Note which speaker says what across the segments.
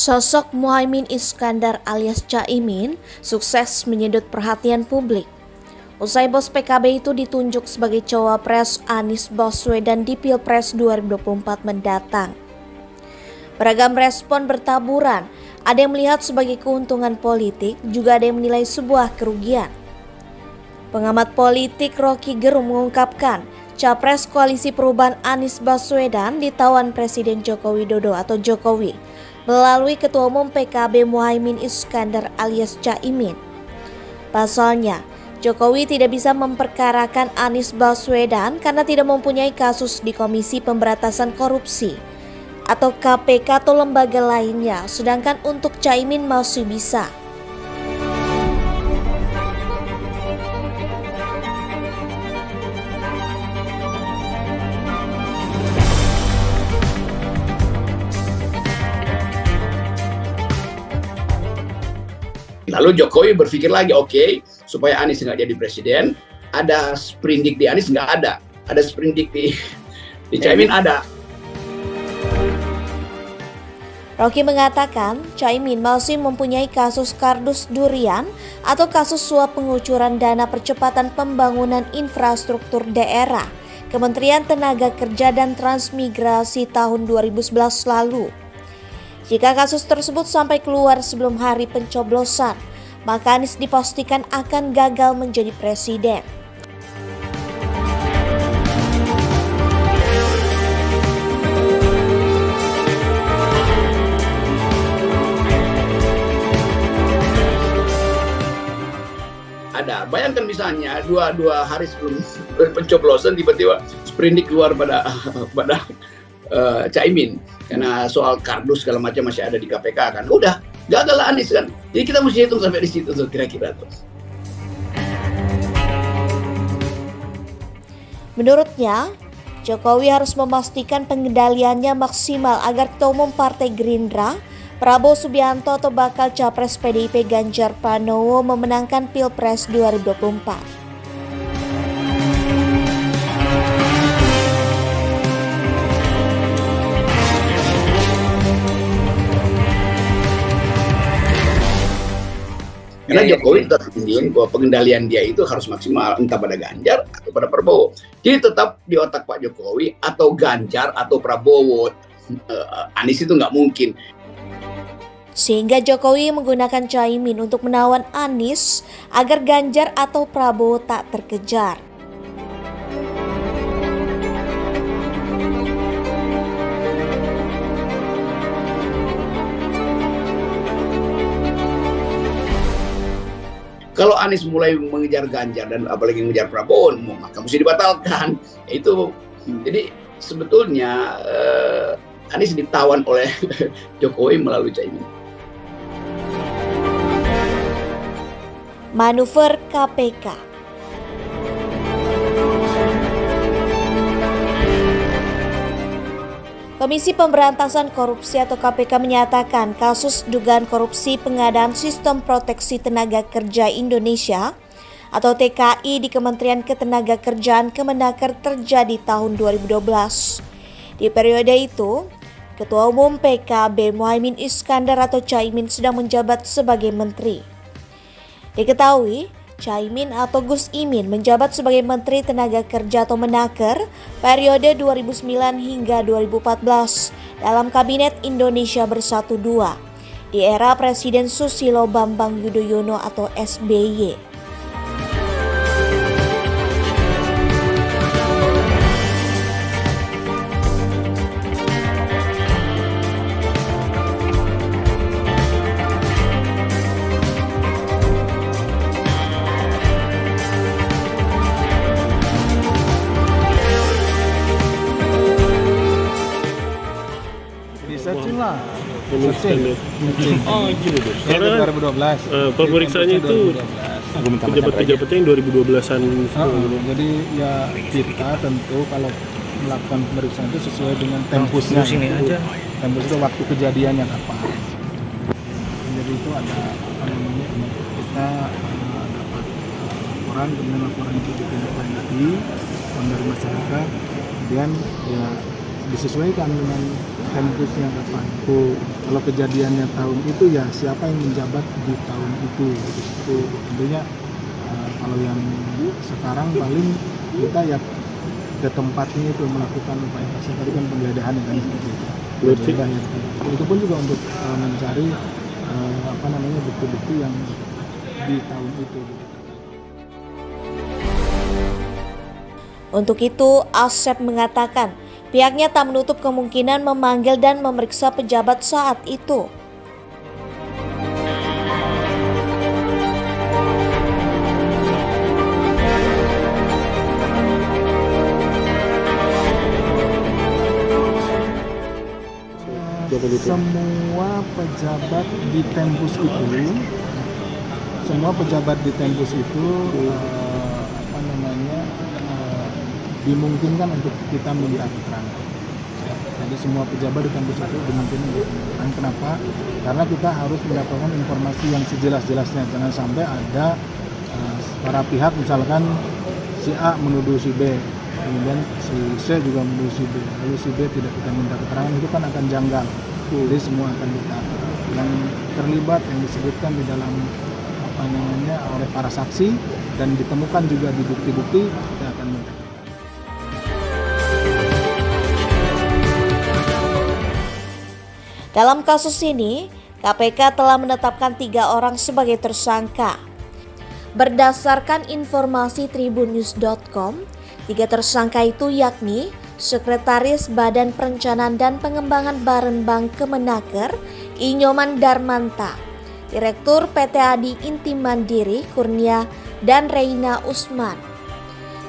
Speaker 1: Sosok Muhaimin Iskandar alias Caimin sukses menyedot perhatian publik. Usai bos PKB itu ditunjuk sebagai cawapres Anies Baswedan di Pilpres 2024 mendatang. Beragam respon bertaburan, ada yang melihat sebagai keuntungan politik, juga ada yang menilai sebuah kerugian. Pengamat politik Rocky Gerung mengungkapkan, Capres Koalisi Perubahan Anies Baswedan ditawan Presiden Joko Widodo atau Jokowi melalui Ketua Umum PKB Muhaimin Iskandar alias Caimin. Pasalnya, Jokowi tidak bisa memperkarakan Anies Baswedan karena tidak mempunyai kasus di Komisi Pemberantasan Korupsi atau KPK atau lembaga lainnya, sedangkan untuk Caimin masih bisa.
Speaker 2: Lalu Jokowi berpikir lagi, oke, supaya Anies nggak jadi presiden, ada sprindik di Anies nggak ada sprindik di Caimin ada.
Speaker 1: Rocky mengatakan, Caimin masih mempunyai kasus kardus durian atau kasus suap pengucuran dana percepatan pembangunan infrastruktur daerah Kementerian Tenaga Kerja dan Transmigrasi tahun 2011 lalu. Jika kasus tersebut sampai keluar sebelum hari pencoblosan, maka Anies dipastikan akan gagal menjadi presiden.
Speaker 2: Ada, bayangkan misalnya dua hari sebelum pencoblosan tiba-tiba sprindik keluar pada Caimin karena soal kardus segala macam masih ada di KPK kan, udah gagal lah Anies kan. Jadi kita mesti hitung sampai di situ tuh kira-kira tuh.
Speaker 1: Menurutnya, Jokowi harus memastikan pengendaliannya maksimal agar Ketua Umum Partai Gerindra Prabowo Subianto atau bakal Capres PDIP Ganjar Pranowo memenangkan Pilpres 2024.
Speaker 2: Karena Jokowi tetap ingin bahwa pengendalian dia itu harus maksimal, entah pada Ganjar atau pada Prabowo. Jadi tetap di otak Pak Jokowi atau Ganjar atau Prabowo, Anies itu nggak mungkin.
Speaker 1: Sehingga Jokowi menggunakan Caimin untuk menawan Anies agar Ganjar atau Prabowo tak terkejar.
Speaker 2: Kalau Anies mulai mengejar Ganjar dan apalagi mengejar Prabowo, maka mesti dibatalkan. Itu jadi sebetulnya Anies ditawan oleh Jokowi melalui Caimin.
Speaker 1: Manuver KPK. Komisi Pemberantasan Korupsi atau KPK menyatakan kasus dugaan korupsi pengadaan Sistem Proteksi Tenaga Kerja Indonesia atau TKI di Kementerian Ketenagakerjaan Kemenaker terjadi tahun 2012. Di periode itu, Ketua Umum PKB Muhaimin Iskandar atau Caimin sedang menjabat sebagai menteri. Diketahui, Caimin atau Gus Imin menjabat sebagai Menteri Tenaga Kerja atau Menaker periode 2009 hingga 2014 dalam Kabinet Indonesia Bersatu II di era Presiden Susilo Bambang Yudhoyono atau SBY.
Speaker 3: Searching lah.
Speaker 4: Oh gitu deh.
Speaker 3: Karena 2012.
Speaker 4: Pemeriksaannya itu pejabat-pejabatnya yang 2012-an.
Speaker 3: Jadi ya kita tentu kalau melakukan pemeriksaan itu sesuai dengan tempusnya. Tempus itu waktu kejadiannya kapan. Jadi itu ada apa namanya, kita dapat laporan, kemudian laporan itu ditindaklanjuti dari masyarakat, kemudian ya disesuaikan dengan tempusnya kapan. Kalau kejadiannya tahun itu ya siapa yang menjabat di tahun itu. Itu tentunya kalau yang sekarang paling kita ya ke tempatnya itu melakukan upaya paksa, tadi kan penggeledahan yang tadi seperti itu. Penggeledahan yang itu pun juga untuk mencari bukti-bukti yang di tahun itu.
Speaker 1: Untuk itu, Asep mengatakan pihaknya tak menutup kemungkinan memanggil dan memeriksa pejabat saat itu.
Speaker 3: Semua pejabat di Tempus itu dimungkinkan untuk kita minta keterangan. Jadi semua pejabat di Tempus itu dimungkinkan untuk keterangan. Kenapa? Karena kita harus mendapatkan informasi yang sejelas-jelasnya. Jangan sampai ada para pihak, misalkan si A menuduh si B, kemudian si C juga menuduh si B, lalu si B tidak kita minta keterangan, itu kan akan janggal. Jadi semua akan kita yang terlibat, yang disebutkan di dalam oleh para saksi dan ditemukan juga di bukti-bukti, kita akan minta.
Speaker 1: Dalam kasus ini, KPK telah menetapkan 3 orang sebagai tersangka. Berdasarkan informasi tribunnews.com, 3 tersangka itu yakni Sekretaris Badan Perencanaan dan Pengembangan Barenbang Kemenaker, Inyoman Darmanta, Direktur PT Adi Inti Mandiri, Kurnia, dan Reina Usman.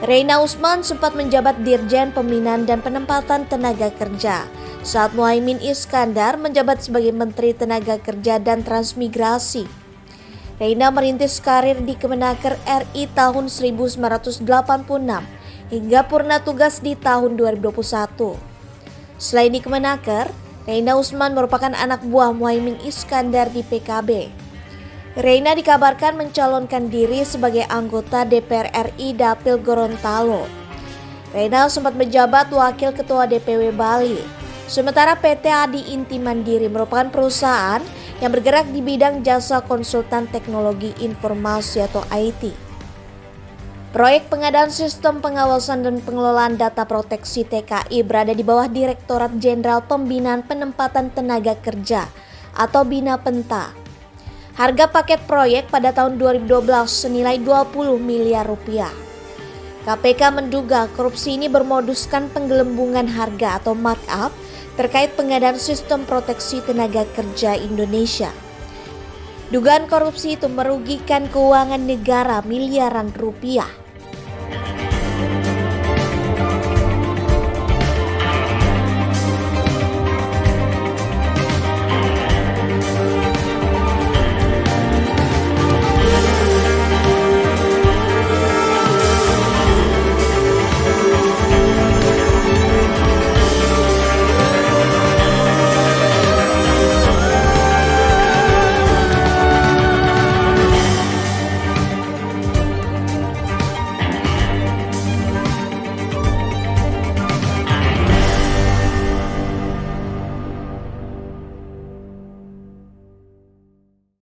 Speaker 1: Reina Usman sempat menjabat Dirjen Pembinaan dan Penempatan Tenaga Kerja saat Muhaimin Iskandar menjabat sebagai Menteri Tenaga Kerja dan Transmigrasi. Reina merintis karir di Kemenaker RI tahun 1986 hingga purna tugas di tahun 2021. Selain di Kemenaker, Reina Usman merupakan anak buah Muhaimin Iskandar di PKB. Reina dikabarkan mencalonkan diri sebagai anggota DPR RI Dapil Gorontalo. Reina sempat menjabat Wakil Ketua DPW Bali. Sementara PT Adi Inti Mandiri merupakan perusahaan yang bergerak di bidang jasa konsultan teknologi informasi atau IT. Proyek pengadaan sistem pengawasan dan pengelolaan data proteksi TKI berada di bawah Direktorat Jenderal Pembinaan Penempatan Tenaga Kerja atau BINAPENTA. Harga paket proyek pada tahun 2012 senilai 20 miliar rupiah. KPK menduga korupsi ini bermoduskan penggelembungan harga atau markup terkait pengadaan sistem proteksi tenaga kerja Indonesia. Dugaan korupsi itu merugikan keuangan negara miliaran rupiah.